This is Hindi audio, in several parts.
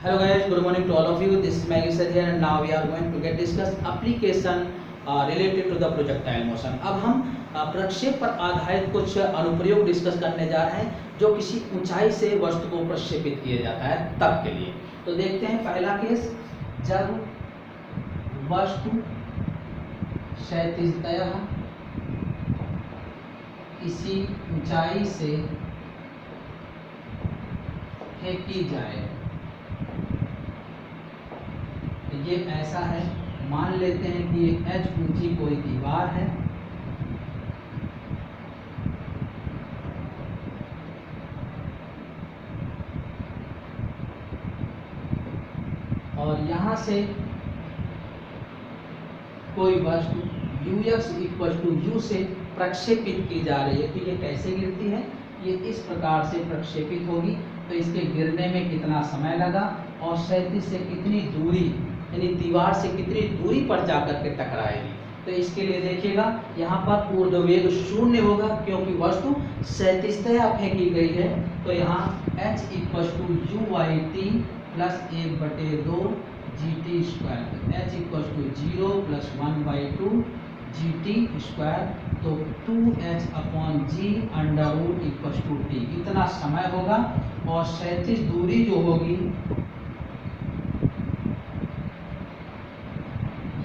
Hello guys, good morning to all of you. This is Maggie sir here and now we are going to get discuss application related to the projectile motion. अब हम प्रक्षेप पर आधारित कुछ अनुप्रयोग डिस्कस करने जा रहे हैं जो किसी ऊंचाई से वस्तु को प्रक्षेपित किया जाता है तब के लिए। तो देखते हैं पहला केस, जब वस्तु क्षैतिजतः किसी ऊंचाई से फेंकी जाए। ये ऐसा है, मान लेते हैं कि एक h ऊंची कोई दीवार है और यहाँ से कोई वस्तु ux = u से प्रक्षेपित की जा रही है। तो ये कैसे गिरती है? ये इस प्रकार से प्रक्षेपित होगी। तो इसके गिरने में कितना समय लगा और क्षैतिज से कितनी दूरी, यानी दीवार से कितनी दूरी पर जाकर के टकराएगी। तो इसके लिए देखिएगा यहाँ पर ऊर्ध्ववेग 0 होगा क्योंकि वस्तु क्षैतिजतः फेंकी गई है। तो यहाँ h = uyt + 1/2 gt²। h = 0 + 1/2 gt²। तो 2h/g √t इतना समय होगा और क्षैतिज दूरी जो होगी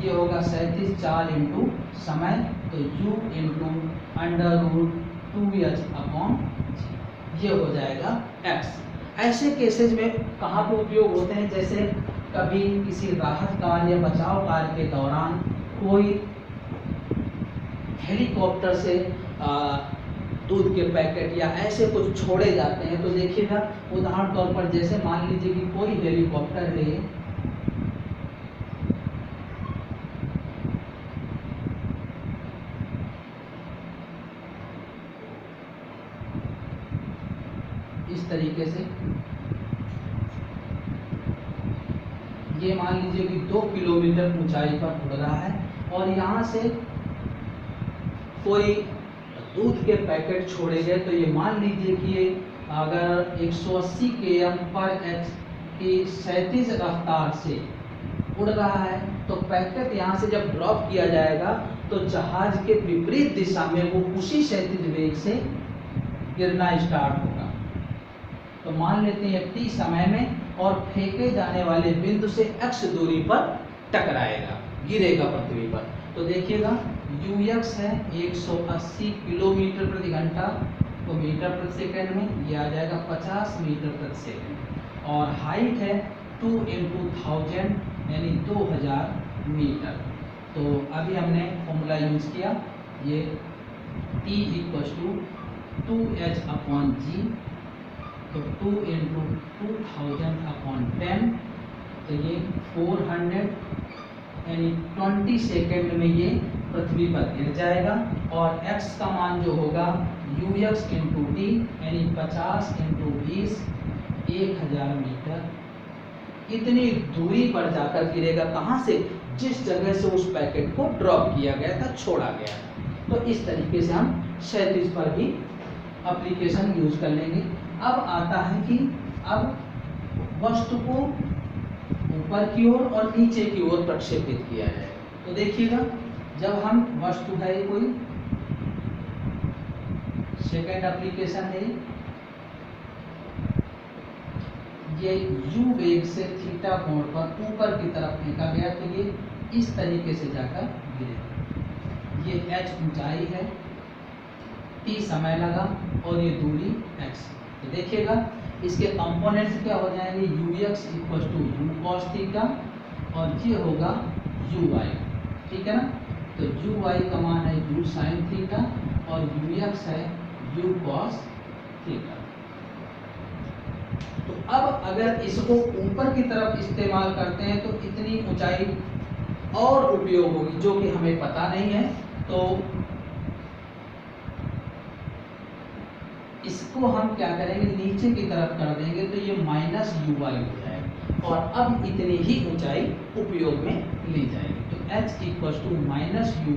ये होगा क्षैतिज चाल इंटू समय। तो u × √2h/g ये हो जाएगा x। ऐसे केसेज में कहाँ पे उपयोग होते हैं? जैसे कभी किसी राहत कार्य या बचाव कार्य के दौरान कोई हेलीकॉप्टर से दूध के पैकेट या ऐसे कुछ छोड़े जाते हैं। तो देखिएगा उदाहरण तौर पर, जैसे मान लीजिए कि कोई हेलीकॉप्टर है इस तरीके से, ये मान लीजिए कि 2 किलोमीटर ऊंचाई पर उड़ रहा है और यहाँ से कोई दूध के पैकेट छोड़े गए। तो ये मान लीजिए कि ये अगर 180 km/h की क्षैतिज रफ्तार से उड़ रहा है तो पैकेट यहाँ से जब ड्रॉप किया जाएगा तो जहाज के विपरीत दिशा में वो उसी क्षैतिज वेग से गिरना स्टार्ट होगा। तो मान लेते हैं t समय में और फेंके जाने वाले बिंदु से x दूरी पर टकराएगा, गिरेगा पृथ्वी पर। तो देखिएगा ux है 180 किलोमीटर प्रति घंटा, तो मीटर प्रति सेकंड में ये आ जाएगा 50 मीटर प्रति सेकंड और हाइट है 2 × 1000 यानी 2000 मीटर। तो अभी हमने फॉर्मूला यूज किया, ये t = 2h/g। तो 2 × 2000/10 तो ये 400 यानी 20 सेकेंड में ये पृथ्वी पर गिर जाएगा। और x का मान जो होगा ux × t यानी 50 × 20 1000 मीटर। इतनी दूरी पर जाकर गिरेगा, कहाँ से? जिस जगह से उस पैकेट को ड्रॉप किया गया था, छोड़ा गया था। तो इस तरीके से हम क्षैतिज पर भी एप्लीकेशन यूज कर लेंगे। अब आता है कि अब वस्तु को ऊपर की ओर और नीचे की ओर प्रक्षेपित किया जाए। तो देखिएगा जब हम वस्तु है कोई, सेकंड एप्लीकेशन है ये u वेग से थीटा कोण पर ऊपर की तरफ फेंका गया तो ये इस तरीके से जाकर गिरेगा। ये h ऊंचाई है, t समय लगा और ये दूरी x। तो देखिएगा इसके कंपोनेंट्स क्या हो जाएंगे, ux = u cos थीटा और ये होगा uy, ठीक है ना। तो uy का मान है u sin थीटा और ux है u cos थीटा। तो अब अगर इसको ऊपर की तरफ इस्तेमाल करते हैं तो इतनी ऊंचाई और उपयोग होगी जो कि हमें पता नहीं है। तो इसको हम क्या करेंगे, नीचे की तरफ कर देंगे तो ये -uy हो जाएगा और अब इतनी ही ऊंचाई उपयोग में ली जाएगी। तो h =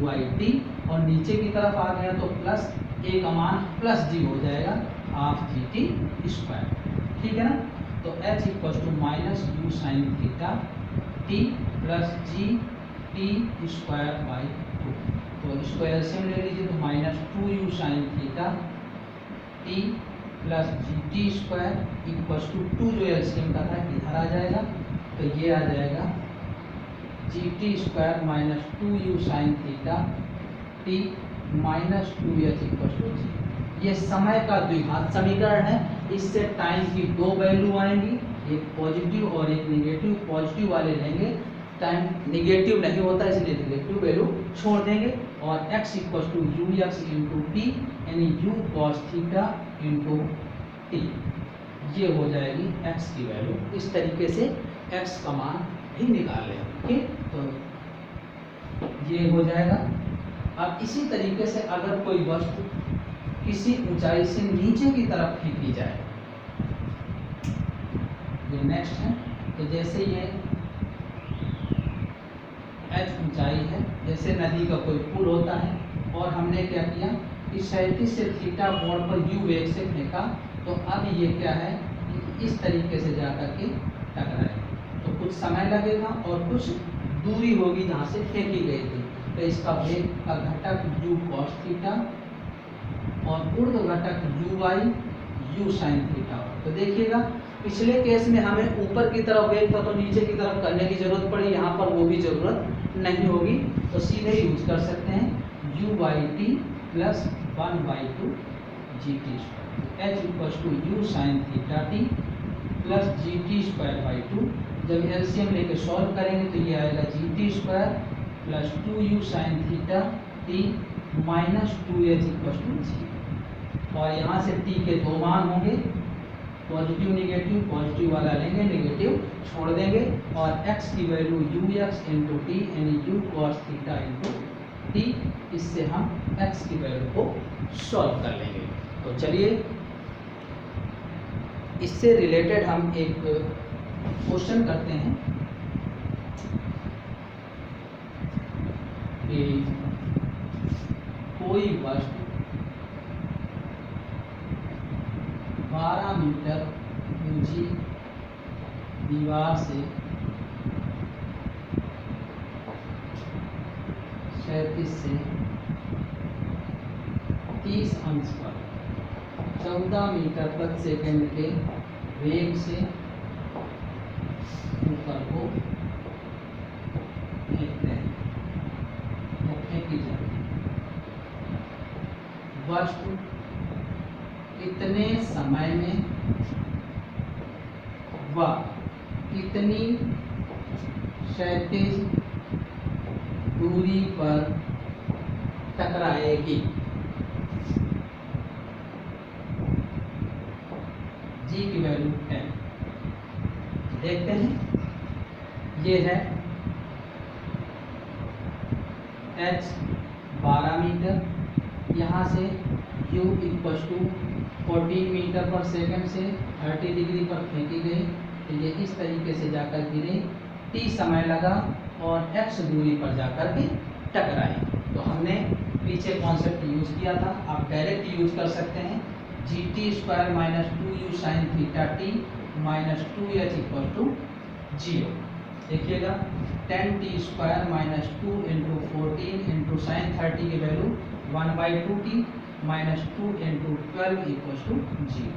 -uyt और नीचे की तरफ आ गया तो प्लस a का मान +g हो जाएगा 12 gt², ठीक है ना। तो h = -u sine theta T plus G T square by 2। तो इसको एलसीएम ले लीजिए, तो minus 2u sine theta T plus G T square equal to 2 जो एलसीएम का था इधर आ जाएगा, तो ये आ जाएगा G T square minus 2u sine theta T minus 2h equal to G. ये समय का द्विघात समीकरण है। इससे टाइम की दो वैल्यू आएंगी, एक पॉजिटिव और एक निगेटिव। पॉजिटिव वाले लेंगे, टाइम निगेटिव नहीं होता इसलिए निगेटिव वैल्यू छोड़ देंगे, और x equal to U X into T यानी u cos theta into T, ये हो जाएगी x की वैल्यू। इस तरीके से x का मान भी निकाल लें। ठीक, तो ये हो जाएगा। अब इसी तरीके से अगर कोई वस्तु किसी ऊंचाई से नीचे की तरफ फेंकी जाए, ये नेक्स्ट है, तो जैसे ये h ऊंचाई है, जैसे नदी का कोई पुल होता है, और हमने क्या किया कि 37 से थीटा कोण पर u वेग से फेंका, तो अब ये क्या है कि इस तरीके से जाकर के टकराए, तो कुछ समय लगेगा और कुछ दूरी होगी जहाँ से फेंकी गई थी, तो इसका वेग का घटक u cos थीटा और ऊर्ध्व घटक u y u sin theta. तो देखिएगा पिछले केस में हमें ऊपर की तरफ वेग था तो नीचे की तरफ करने की जरूरत पड़ी, यहाँ पर वो भी जरूरत नहीं होगी, तो सीधे यूज कर सकते हैं u by T plus 1/2 G T square H equal to U sine theta T plus G T square by 2। जब एलसीएम लेके सॉल्व करेंगे तो ये आएगा G T square plus 2u sine theta T minus 2h equal to G. और यहाँ से t के दो मान होंगे, पॉजिटिव निगेटिव, पॉजिटिव वाला लेंगे, निगेटिव छोड़ देंगे, और x की value u x into T यानी u cos theta into T, इससे हम x की वैल्यू को सॉल्व कर लेंगे। तो चलिए इससे रिलेटेड हम एक क्वेश्चन करते हैं कि कोई वस्तु 12 मीटर ऊंची दीवार से 37 से 30 अंश पर 14 मीटर प्रति सेकंड के वेग से ऊपर को फेंकते हैं, फेंकी जाती है। वस्तु कितने समय में व कितनी क्षैतिज दूरी पर टकराएगी, जी की वैल्यू 10। देखते हैं, ये है h 12 मीटर, यहाँ से u इक्वल टू 14 मीटर पर सेकंड से 30 डिग्री पर फेंकी गई, तो ये इस तरीके से जाकर गिरे, t समय लगा और x दूरी पर जाकर के टकराई। तो हमने पीछे कॉन्सेप्ट यूज किया था, आप डायरेक्ट यूज कर सकते हैं, G T square minus 2u sine theta T minus 2h equal to 0। देखिएगा 10t square minus 2 into 14 into sine 30 की value 1/2t minus 2 into 12 equal to 0।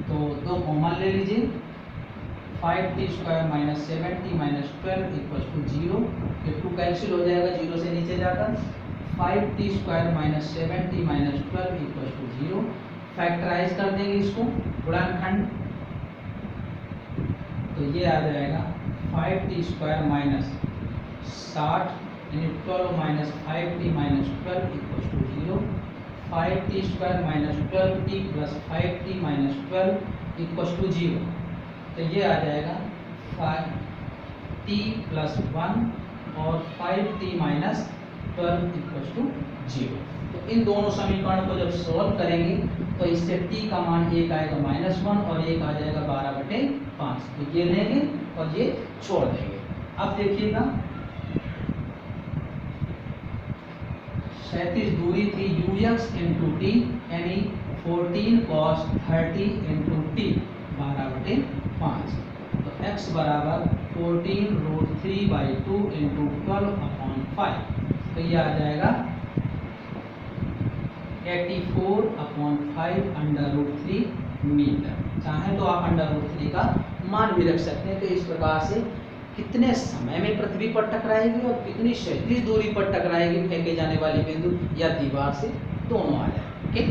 तो दो कॉमन ले लीजिए, 5t square minus 7t minus 12 equal to 0। ये 2 कैंसिल हो जाएगा 0 से नीचे जाकर, 5t square minus 7t minus 12 equal to 0। Factorise कर देंगे इसको, गुणनखंड, तो ये आ जाएगा 5t स्क्वायर माइनस 60 यानी 12 minus 5t minus 12 equal to 0। 5t square minus 12t plus 5t minus 12 equal to 0। तो ये आ जाएगा 5t प्लस 1 और 5t माइनस 12 इक्वल टू 0। तो इन दोनों समीकरण को जब सॉल्व करेंगे तो इससे t का मान एक आएगा -1 और एक आ जाएगा 12/5। तो ये लेंगे और ये छोड़ देंगे। अब देखिएगा क्षैतिज दूरी थी ux इंटू टी यानी 14 cos 30 इंटू टी 12/5। तो x बराबर 14√3/2 इंटू 12/5, तो ये आ जाएगा 84/5 √3 मीटर। चाहे तो आप √3 का मान भी रख सकते हैं। तो इस प्रकार से कितने समय में पृथ्वी पर टकराएगी और कितनी क्षैतिज दूरी पर टकराएगी फेंके जाने वाली बिंदु या दीवार से, दोनों आ जाए। ओके।